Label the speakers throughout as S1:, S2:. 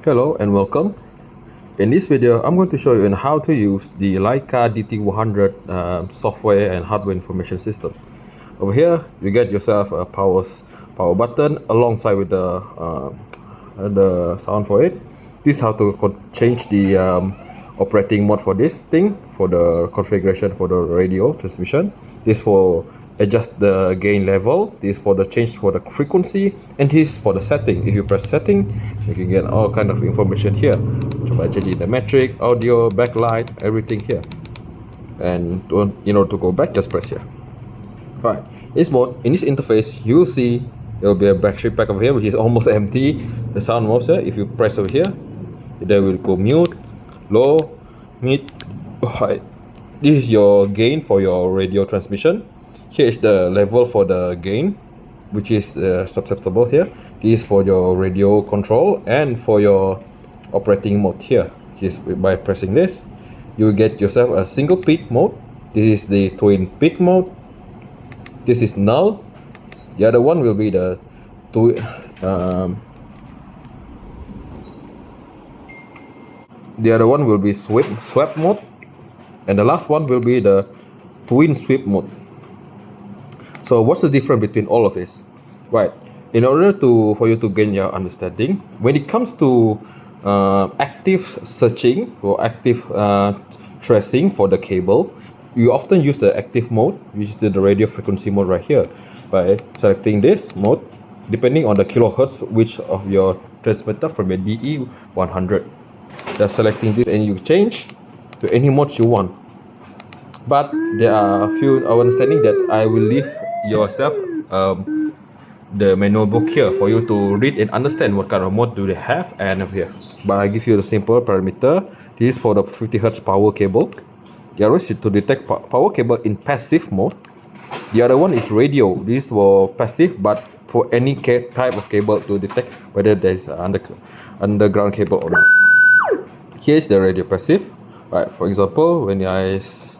S1: Hello and welcome. In this video, I'm going to show you on how to use the Leica DT100 software and hardware information system. Over here, you get yourself a power button alongside with the sound for it. This is how to change the operating mode for this thing, for the configuration for the radio transmission. This for adjust the gain level, this for the change for the frequency, and this for the setting. If you press setting, you can get all kind of information here. Coba change the metric, audio, backlight, everything here. And to go back, just press here. Right, in this mode, in this interface, you will see there will be a battery pack over here which is almost empty. The sound mode here, if you press over here, there will go mute, low, mid, high. This is your gain for your radio transmission. Here is the level for the gain, which is susceptible here. This is for your radio control and for your operating mode here. Just by pressing this, you will get yourself a single peak mode. This is the twin peak mode. This is null. The other one will be the sweep mode, and the last one will be the twin sweep mode. So what's the difference between all of this? Right, in order for you to gain your understanding, when it comes to active searching or active tracing for the cable, you often use the active mode, which is the radio frequency mode right here. By selecting this mode, depending on the kilohertz which of your transmitter from your DE100. Just selecting this and you change to any mode you want. But there are a few understanding that I will leave yourself the manual book here for you to read and understand what kind of mode do they have. And over here, but I give you the simple parameter. This is for the 50 Hz power cable. The other is to detect power cable in passive mode. The other one is radio. This is for passive, but for any type of cable to detect whether there is an underground cable or not. Here is the radio passive. Right, for example, this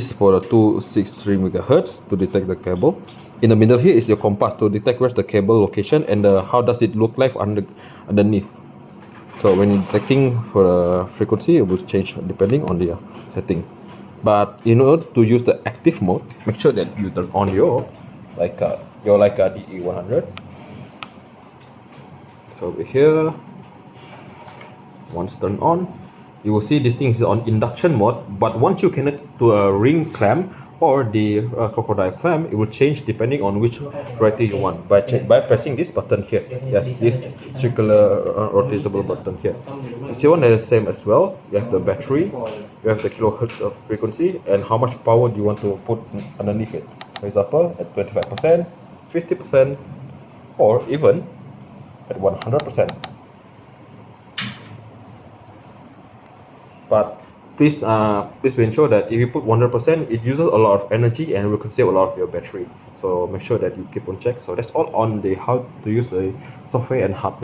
S1: is for the 263 MHz to detect the cable. In the middle here is your compass to detect where's the cable location and how does it look like underneath. So when detecting for the frequency, it will change depending on the setting. But in order to use the active mode, make sure that you turn on your Leica DE100. So over here, once turned on, you will see this thing is on induction mode, but once you connect to a ring clamp or the crocodile clamp, it will change depending on which variety you want by pressing this button here. Yes, this circular rotatable button here. This one is the same as well. You have the battery, you have the kilohertz of frequency, and how much power do you want to put underneath it. For example, at 25%, 50%, or even at 100%. But please ensure that if you put 100%, it uses a lot of energy and will consume a lot of your battery. So make sure that you keep on check. So that's all on the how to use the software and hardware.